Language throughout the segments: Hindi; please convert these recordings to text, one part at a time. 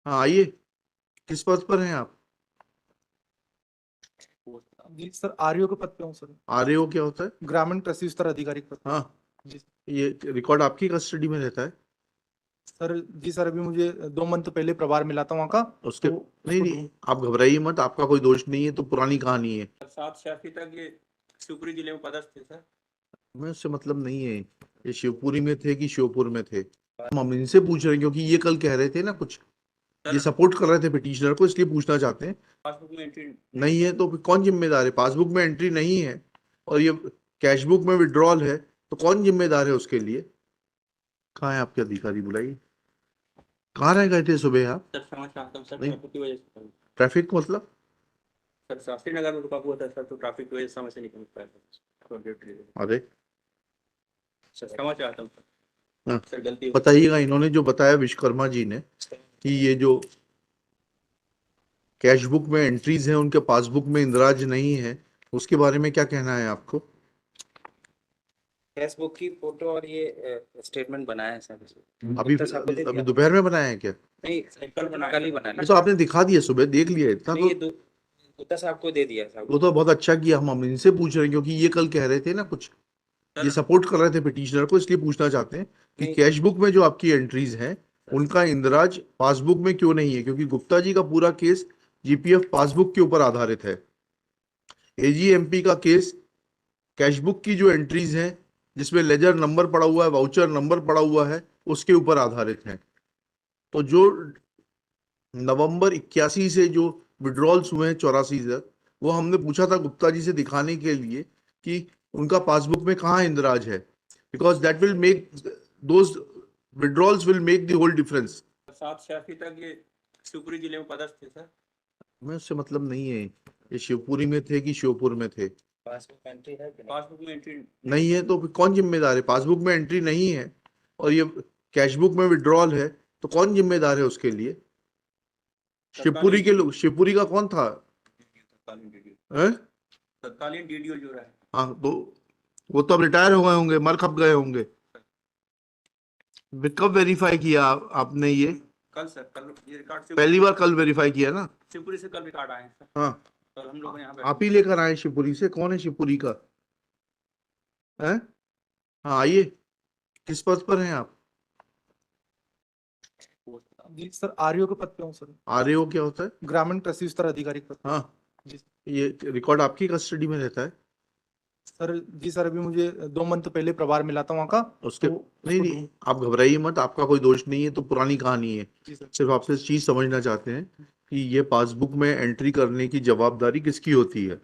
हाँ आइए। किस पद पर हैं आप? जी सर, आरओ के पद पे हूँ सर। आरएओ क्या होता है? ग्रामीण कृषि विस्तार अधिकारी के पद पे। हाँ, जी ये रिकॉर्ड आपकी कस्टडी में रहता है? सर। जी सर, अभी मुझे 2 मंथ पहले प्रभार मिला था वहाँ का। उसके तो नहीं उसको नहीं, आप घबराइए मत, आपका कोई दोष नहीं है, तो पुरानी कहानी है। 7 तक ये शिवपुरी जिले में पदस्थ थे सर। मैं उससे मतलब नहीं है, ये शिवपुरी में थे कि श्योपुर में थे, हम इनसे पूछ रहे हैं क्योंकि ये कल कह रहे थे ना कुछ, ये सपोर्ट कर रहे थे पिटिशनर को, इसलिए पूछना चाहते हैं। पासबुक में एंट्री नहीं है तो फिर कौन जिम्मेदार है? पासबुक में एंट्री नहीं है और ये कैश बुक में विड्रॉल है, तो कौन जिम्मेदार है उसके लिए? कहाँ है आपके अधिकारी? बुलाइए। कहाँ रह गए थे सुबह आप? सर समझ चाहता हूँ सर, नहीं। ट्रैफिक की वजह से ट्रैफिक मतलब? सर शास्त्री नगर में रुका हुआ था सर, तो ट्रैफिक की वजह से समय से निकल पाया सर। अरे सर क्षमा चाहता हूँ हाँ, सर, गलती बताइएगा। इन्होंने जो बताया विश्वकर्मा जी ने कि ये जो कैश बुक में एंट्रीज हैं उनके पासबुक में इंदराज नहीं है, उसके बारे में क्या कहना है आपको? फेसबुक की फोटो और ये स्टेटमेंट बनाया है सर। अभी गुप्ता साहब को दे अभी दिया। दोपहर में बनाया है क्या? नहीं, कल ही बना ये तो आपने दिखा दिया, सुबह देख लिया इतना नहीं, तो। गुप्ता साहब को दे दिया साहब। वो तो बहुत अच्छा किया, हम इनसे पूछ रहे हैं क्योंकि ये कल कह रहे थे ना कुछ, ये सपोर्ट कर रहे थे पिटिशनर को, इसलिए पूछना चाहते हैं कि नहीं। कैश बुक में जो आपकी एंट्रीज हैं उनका इंदराज पासबुक में क्यों नहीं है, क्योंकि गुप्ता जी का पूरा केस जीपीएफ पासबुक के ऊपर आधारित है। एजीएमपी का केस कैश बुक की जो एंट्रीज हैं जिसमें लेजर नंबर पड़ा हुआ है, वाउचर नंबर पड़ा हुआ है, उसके ऊपर आधारित है। तो जो नवंबर 81 से जो विड्रॉल्स हुए हैं 84 तक, वो हमने पूछा था गुप्ता जी से दिखाने के लिए कि उनका पासबुक में कहाँ इंदराज है, because that will make those withdrawals will make the whole difference. 7 तक ये शिवपुरी जिले में पदस्थ थे सर। मैं उससे मतलब नहीं है, ये शिवपुरी में थे कि श्योपुर में थे। पासबुक एंट्री है कि नहीं? पासबुक में एंट्री नहीं है तो फिर कौन जिम्मेदार है? पासबुक में एंट्री नहीं है और ये कैश बुक में विड्रॉल है, तो कौन जिम्मेदार है उसके लिए? शिवपुरी के लोग, शिवपुरी का कौन था? हैं? तत्कालीन डीडीओ जो रहा है। हाँ तो वो तो अब रिटायर हो गए होंगे, मर खप गए होंगे। कब वेरीफाई किया आपने ये? कल सर, कल ये रिकॉर्ड से पहली बार कल वेरीफाई किया ना? शिवपुरी से कल रिकॉर्ड आए हैं सर। हाँ, और हम लोग यहाँ पे आप ही लेकर आए शिवपुरी से? कौन है शिवपुरी का? हैं? हाँ आइए। किस पद पर हैं आप? जी सर, आरओ के पद पे हूँ सर। आरएओ क्या होता है? ग्रामीण कृषि विस्तार अधिकारी के पद पे। हाँ, जी ये रिकॉर्ड आपकी कस्टडी में रहता है? सर। जी सर, अभी मुझे 2 मंथ पहले प्रभार मिला था वहाँ का। उसके तो नहीं उसको नहीं, आप घबराइए मत, आपका कोई दोष नहीं है, तो पुरानी कहानी है। जी सर। सिर्फ आपसे चीज समझना चाहते हैं कि ये पासबुक में एंट्री करने की जवाबदारी किसकी होती है?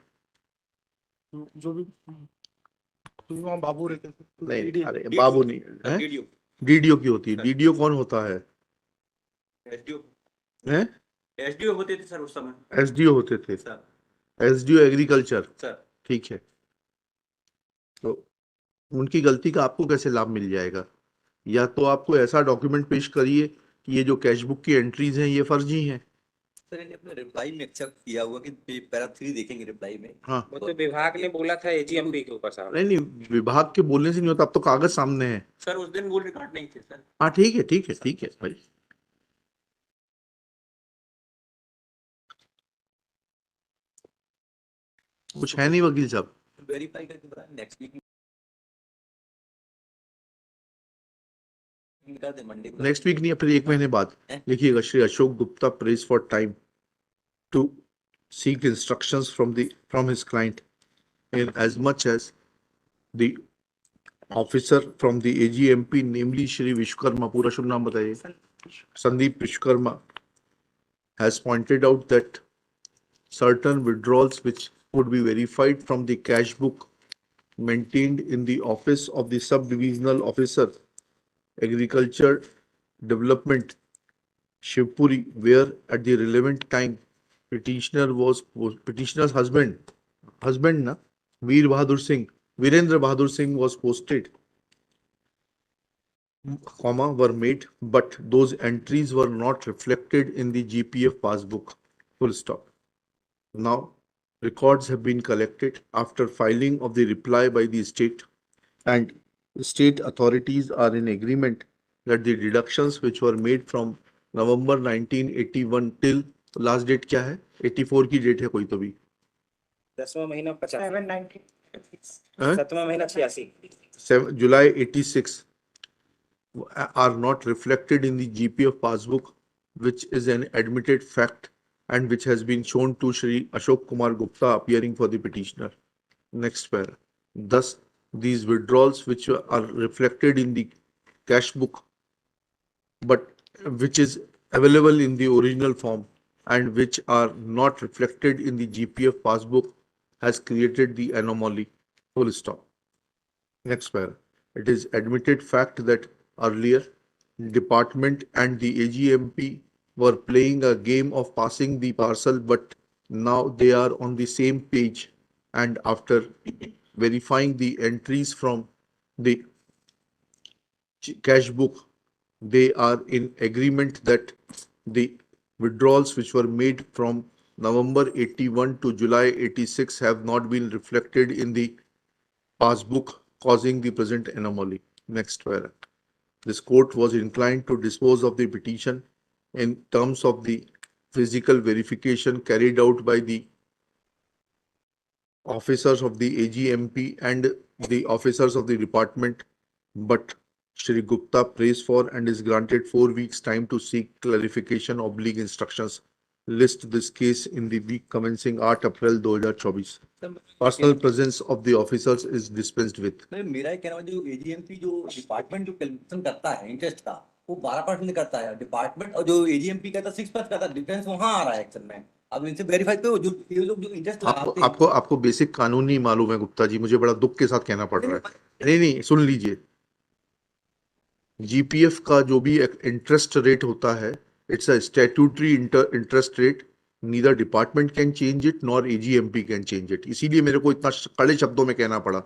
जो भी वहाँ बाबू रहते थे। नहीं DD अरे बाबू नहीं है, डीडीओ डीडीओ की होती है। डीडीओ कौन होता है? एसडीओ हैं? एसडीओ होते थे सर उस समय एसडीओ होते थे। सर। एसडीओ एग्रीकल्चर, सर ठीक है। तो उनकी गलती का आपको कैसे लाभ मिल जाएगा? या तो आपको ऐसा डॉक्यूमेंट पेश करिए कि ये जो कैश बुक की एंट्रीज हैं ये फर्जी हैं। सर इन्हें अपने रिप्लाई में एक्सेप्ट किया हुआ कि पैरा 3 देखेंगे रिप्लाई में। हाँ, वो तो विभाग ने बोला था एजीएमपी के ऊपर साहब। नहीं नहीं, विभाग के बोलने से नहीं होता, अब तो कागज सामने है। सर उस दिन वो रिकॉर्ड नहीं थे सर। हाँ ठीक है ठीक है ठीक है भाई। कुछ है नहीं वकील साहब? वेरीफाई करके बताएं नेक्स्ट वीक निकाल दे मंडे को। नेक्स्ट वीक नहीं, फिर 1 महीने बाद। लिखिएगा, Shri Ashok Gupta prays for time to seek instructions from his client in as much as the officer from the AGMP, namely Shri Vishwakarma, पूरा शुभ नाम बताइए, Sandeep Vishwakarma, has pointed out that certain withdrawals which would be verified from the cash book maintained in the office of the sub-divisional officer, agriculture development, Shivpuri, where at the relevant time petitioner's husband na Virendra Bahadur Singh was posted, were made, but those entries were not reflected in the GPF passbook. Full stop. Now, records have been collected after filing of the reply by the state, and state authorities are in agreement that the deductions which were made from November 1981 till last date क्या है? 84 की डेट है कोई तो भी 10वां महीना 50, 7 7वां महीना 86, July 86 are not reflected in the GPF passbook, which is an admitted fact and which has been shown to Shri Ashok Kumar Gupta appearing for the petitioner. Next para. Thus, these withdrawals which are reflected in the cash book, but which is available in the original form and which are not reflected in the GPF passbook has created the anomaly. Full stop. Next para. It is admitted fact that earlier department and the AGMP were playing a game of passing the parcel, but now they are on the same page. And after verifying the entries from the cash book, they are in agreement that the withdrawals which were made from November 81 to July 86 have not been reflected in the passbook, causing the present anomaly. Next para. This court was inclined to dispose of the petition in terms of the physical verification carried out by the officers of the AGMP and the officers of the department, but Shri Gupta prays for and is granted 4 weeks time to seek clarification / instructions. List this case in the week commencing 8 April 2024. Personal presence of the officers is dispensed with. नहीं, मेरा ये कहना है जो एजीएमपी जो डिपार्टमेंट जो कैलकुलेशन करता है इंटरेस्ट का वो 12% करता है डिपार्टमेंट, और जो एजीएमपी कहता है 6% करता है। डिफरेंस वहां आ रहा है एक्शन में। अब इनसे वेरीफाई करो जो ये लोग जो इंटरेस्ट लगाते हैं। आपको बेसिक कानून नहीं मालूम है गुप्ता जी, मुझे बड़ा दुख के साथ कहना पड़ रहा है। नहीं, सुन लीजिए, जीपीएफ का जो भी इंटरेस्ट रेट होता है, it's a statutory interest rate, neither department can change it nor AGMP can change it. इसीलिए मेरे को इतना कड़े शब्दों में कहना पड़ा।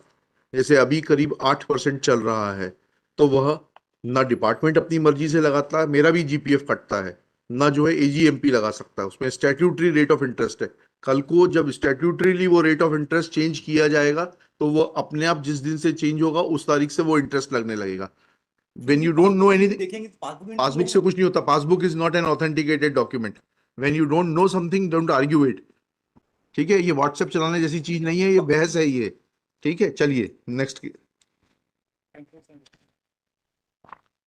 जैसे अभी करीब 8% चल रहा है, तो वह ना डिपार्टमेंट अपनी मर्जी से लगाता है, मेरा भी जीपीएफ कटता है, ना जो है एजीएमपी लगा सकता है, उसमें स्टैट्यूटरी रेट ऑफ इंटरेस्ट है। कल को जब स्टैट्यूटरीली वो रेट ऑफ इंटरेस्ट चेंज किया जाएगा, तो वो अपने आप जिस दिन से चेंज होगा उस तारीख से वो इंटरेस्ट लगने लगेगा। When you don't know anything, देखेंगे पासबुक पासबुक से कुछ नहीं होता। Passbook is not an authenticated document. When you don't know something, don't argue it. ठीक है, ये व्हाट्सएप चलाने जैसी चीज नहीं है, ये बहस है ये। ठीक है, चलिए नेक्स्ट